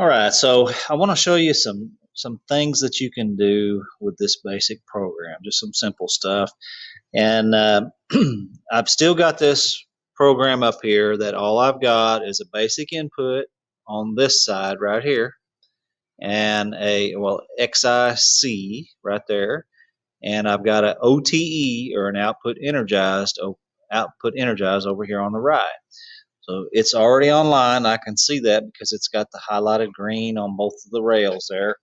All right, so I want to show you some things that you can do with this basic program, just some simple stuff. And I've still got this program up here that all I've got is a basic input on this side right here, and a XIC right there, and I've got an OTE, or an output energized over here on the right. So it's already online. I can see that because it's got the highlighted green on both of the rails there.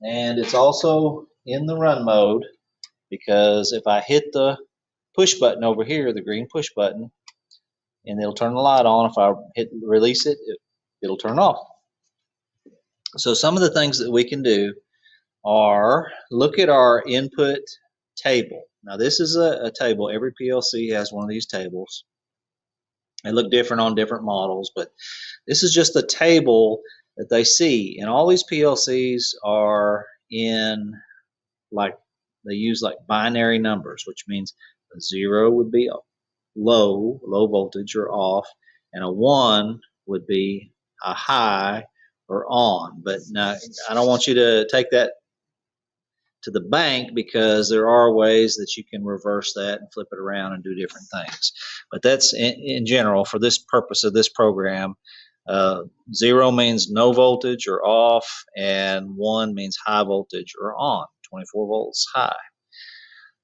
And it's also in the run mode, because if I hit the push button over here, the green push button, and it'll turn the light on. If I hit release it, it'll turn off. So some of the things that we can do are look at our input table. Now this is a table. Every PLC has one of these tables. They look different on different models, but this is just the table that they see. And all these PLCs are in, they use binary numbers, which means a 0 would be low voltage or off, and a 1 would be a high or on. But now I don't want you to take that to the bank, because there are ways that you can reverse that and flip it around and do different things. But that's in general, for this purpose of this program. 0 means no voltage or off, and 1 means high voltage or on, 24 volts high.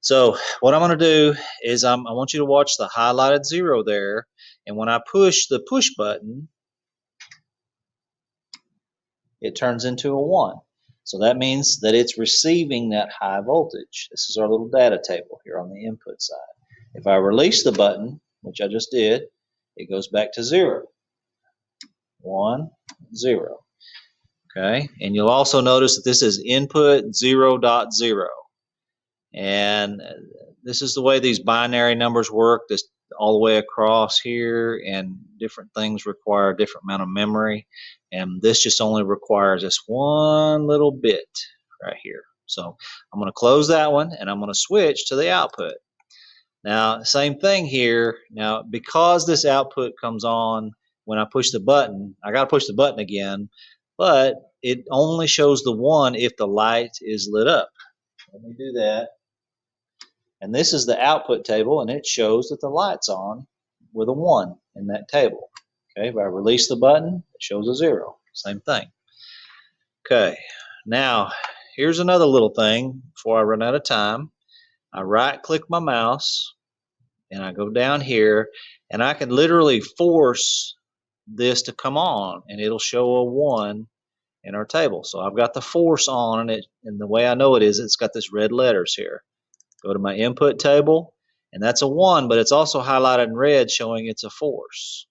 So what I'm going to do is I want you to watch the highlighted 0 there, and when I push the push button, it turns into a 1. So that means that it's receiving that high voltage. This is our little data table here on the input side. If I release the button, which I just did, it goes back to 0. 1, 0. Okay, and you'll also notice that this is input 0.0. And this is the way these binary numbers work, this all the way across here, and different things require a different amount of memory, and this just only requires this one little bit right here. So I'm going to close that one, and I'm going to switch to the output. Now same thing here. Now because this output comes on when I push the button, I got to push the button again, but it only shows the 1 if the light is lit up. Let me do that. And this is the output table, and it shows that the light's on with a 1 in that table. Okay, if I release the button, it shows a 0. Same thing. Okay, now here's another little thing before I run out of time. I right-click my mouse, and I go down here, and I can literally force this to come on, and it'll show a 1 in our table. So I've got the force on, and the way I know it is, it's got this red letters here. Go to my input table, and that's a 1, but it's also highlighted in red, showing it's a force.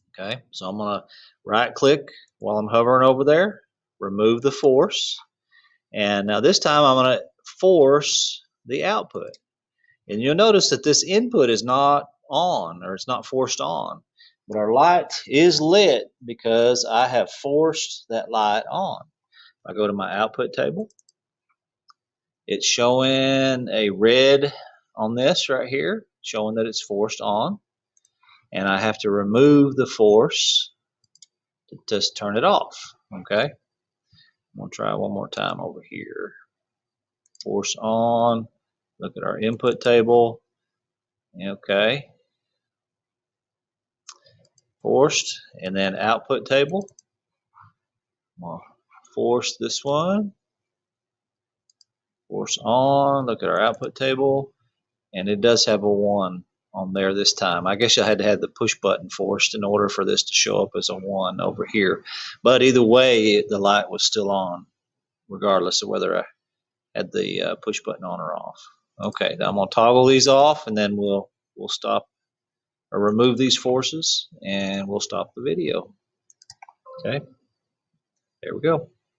Okay, so I'm going to right click while I'm hovering over there, remove the force, and now this time I'm going to force the output. And you'll notice that this input is not on, or it's not forced on, but our light is lit because I have forced that light on. I go to my output table. It's showing a red on this right here, showing that it's forced on. And I have to remove the force to just turn it off. Okay. I'm going to try one more time over here. Force on. Look at our input table. Okay. Forced. And then output table. I'm going to force this one. Force on. Look at our output table, and it does have a 1 on there this time. I guess I had to have the push button forced in order for this to show up as a 1 over here. But either way, the light was still on, regardless of whether I had the push button on or off. Okay, now I'm going to toggle these off, and then we'll stop or remove these forces, and we'll stop the video. Okay, there we go.